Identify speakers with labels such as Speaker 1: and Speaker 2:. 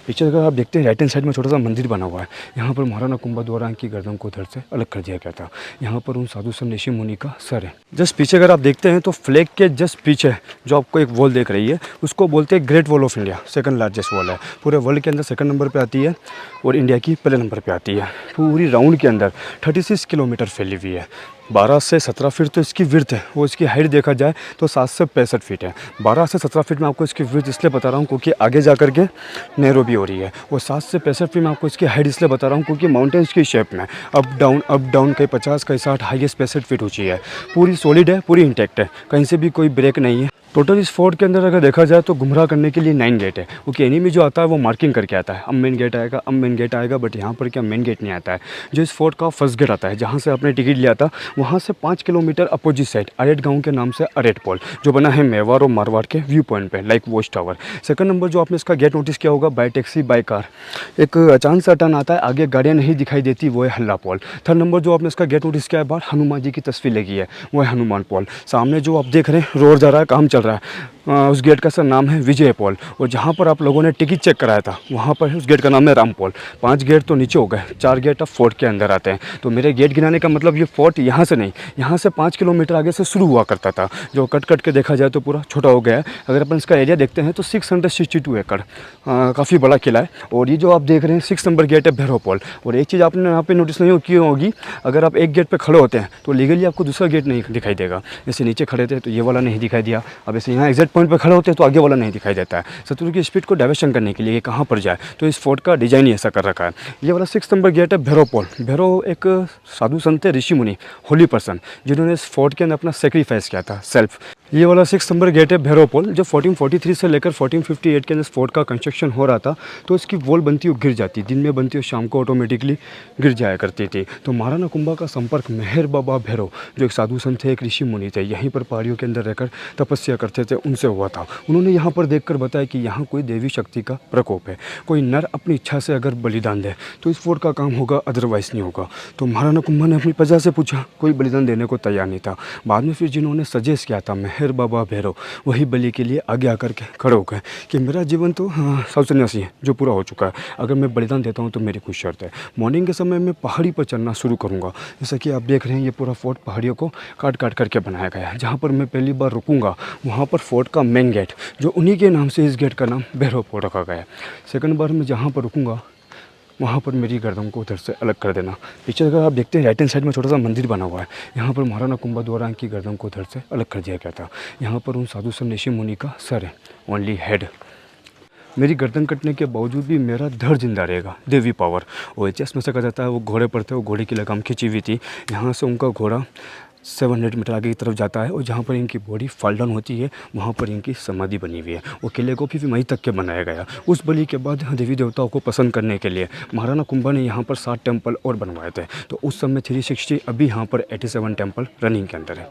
Speaker 1: पीछे अगर आप देखते हैं राइट हैंड साइड में छोटा सा मंदिर बना हुआ है। यहाँ पर महाराणा कुंभा द्वारा इनकी गर्दन को धड़ से अलग कर दिया गया था। यहाँ पर उन साधु संत ऋषि मुनि का सर है। जस्ट पीछे अगर आप देखते हैं तो फ्लैग के जस्ट पीछे जो आपको एक वॉल देख रही है उसको बोलते हैं great wall of India. Second largest wall है पूरे वर्ल्ड के अंदर, सेकंड नंबर पे आती है और इंडिया की पहले नंबर पे आती है। पूरी राउंड के अंदर 36 किलोमीटर फैली हुई है। 12 से 17 फीट तो इसकी विड्थ है, वो इसकी हाइट देखा जाए तो 7 से 65 फीट है। 12 से 17 फीट में आपको इसकी विड्थ इसलिए बता रहा हूँ क्योंकि आगे जा कर के नैरो भी हो रही है। वो 7 से 65 फीट में आपको इसकी हाइट इसलिए बता रहा हूँ क्योंकि माउंटेन्स की शेप में अप डाउन कहीं 50 कहीं 60 हाईएस्ट 65 फीट ऊँची है। पूरी सॉलिड है, पूरी इंटैक्ट है, कहीं से भी कोई ब्रेक नहीं है। टोटल इस फोर्ट के अंदर अगर देखा जाए तो गुमराह करने के लिए 9 गेट है, क्योंकि एनिमी जो आता है वो मार्किंग करके आता है, अब मेन गेट आएगा, बट यहाँ पर क्या मेन गेट नहीं आता है। जो इस फोर्ट का फर्स्ट गेट आता है जहाँ से आपने टिकट लिया था, वहाँ से 5 किलोमीटर अपोजिट साइड अरेट गांव के नाम से अरेट पॉल जो बना है मेवाड़ और मारवाड़ के व्यू पॉइंट पे, like watch tower. Second number जो आपने इसका गेट नोटिस किया होगा, बाय टैक्सी बाय कार एक अचानक सा टर्न आता है, आगे गाड़ियाँ नहीं दिखाई देती, वो है हल्ला पॉल। थर्ड नंबर जो आपने इसका गेट नोटिस किया है, बाहर हनुमान जी की तस्वीर लगी है, वो है हनुमान पॉल। सामने जो आप देख रहे हैं रोड जा रहा है, काम चल रहा है, उस गेट का सर नाम है विजय पॉल। और जहाँ पर आप लोगों ने टिकट चेक कराया था वहाँ पर उस गेट का नाम है राम पॉल। 5 गेट तो नीचे हो गए, 4 गेट अब फोर्ट के अंदर आते हैं। तो मेरे गेट गिनाने का मतलब ये फोर्ट यहाँ से नहीं, यहाँ से 5 किलोमीटर आगे से शुरू हुआ करता था, जो कट के देखा जाए तो पूरा छोटा हो गया है। अगर अपन इसका एरिया देखते हैं तो 662 एकड़ काफ़ी बड़ा किला है। और ये जो आप देख रहे हैं 6 नंबर गेट है भैरव पॉल। और एक चीज़ आपने यहाँ पे नोटिस नहीं की होगी, अगर आप एक गेट पे खड़े होते हैं तो लीगली आपको दूसरा गेट नहीं दिखाई देगा। जैसे नीचे खड़े थे तो ये वाला नहीं दिखाई दिया, अब ऐसे यहाँ एग्जैक्ट पॉइंट पे खड़े होते हैं तो आगे वाला नहीं दिखाई देता है। शत्रु की स्पीड को डाइवर्शन करने के लिए ये कहाँ पर जाए, तो इस फोर्ट का डिजाइन ही ऐसा कर रखा है। ये वाला 6 नंबर गेट है भैरव पॉल। भैरव एक साधु संत है, ऋषि मुनि, होली पर्सन, जिन्होंने इस फोर्ट के अंदर अपना सेक्रीफाइस किया था, सेल्फ। ये वाला 6 नंबर गेट है भैरव पॉल। जब 1443 से लेकर 1458 के अंदर इस फोर्ट का कंस्ट्रक्शन हो रहा था तो इसकी वॉल बनती हुई गिर जाती, दिन में बनती हुई शाम को ऑटोमेटिकली गिर जाया करती थी। तो महाराणा कुंभा का संपर्क मेहर बाबा भैरव, जो एक साधु संत थे, एक ऋषि मुनि थे, यहीं पर पहाड़ियों के अंदर रहकर तपस्या करते थे, उनसे हुआ था। उन्होंने यहाँ पर देखकर बताया कि यहाँ कोई देवी शक्ति का प्रकोप है, कोई नर अपनी इच्छा से अगर बलिदान दे तो इस फोर्ट का काम होगा, अदरवाइज नहीं होगा। तो महाराणा कुंभा ने अपनी प्रजा से पूछा, कोई बलिदान देने को तैयार नहीं था। बाद में फिर जिन्होंने सजेस्ट किया था मेहर बाबा भैरव, वही बलि के लिए आगे आकर के खड़े हो गए कि मेरा जीवन तो सब सन्यासी है जो पूरा हो चुका है, अगर मैं बलिदान देता हूँ तो मेरी कुछ शर्त है। मॉर्निंग के समय मैं पहाड़ी पर चढ़ना शुरू करूँगा। जैसा कि आप देख रहे हैं ये पूरा फोर्ट पहाड़ियों को काट करके बनाया गया है। जहाँ पर मैं पहली बार रुकूंगा वहाँ पर फोर्ट का मेन गेट, जो उन्हीं के नाम से इस गेट का नाम भैरव फोर्ट रखा गया है। सेकंड बार मैं जहाँ पर रुकूंगा वहाँ पर मेरी गर्दन को उधर से अलग कर देना। पीछे अगर आप देखते हैं राइट हैंड साइड में छोटा सा मंदिर बना हुआ है। यहाँ पर महाराणा कुंभा द्वारा इनकी गर्दन को उधर से अलग कर दिया गया था। यहाँ पर उन साधु संत ऋषि मुनि का सर है, ओनली हेड। मेरी गर्दन कटने के बावजूद भी मेरा धड़ जिंदा रहेगा, देवी पावर। और चेस्ट में से कहा जाता है वो घोड़े पर थे, वो घोड़े की लगाम खिंची हुई थी। यहाँ से उनका घोड़ा 700 मीटर आगे की तरफ जाता है और जहाँ पर इनकी बॉडी फॉल डाउन होती है वहाँ पर इनकी समाधि बनी हुई है। वो किले को भी वहीं तक के बनाया गया। उस बलि के बाद देवी देवताओं को पसंद करने के लिए महाराणा कुंभा ने यहाँ पर 7 टेम्पल और बनवाए थे। तो उस समय 360, अभी यहाँ पर 87 टेम्पल रनिंग के अंदर है।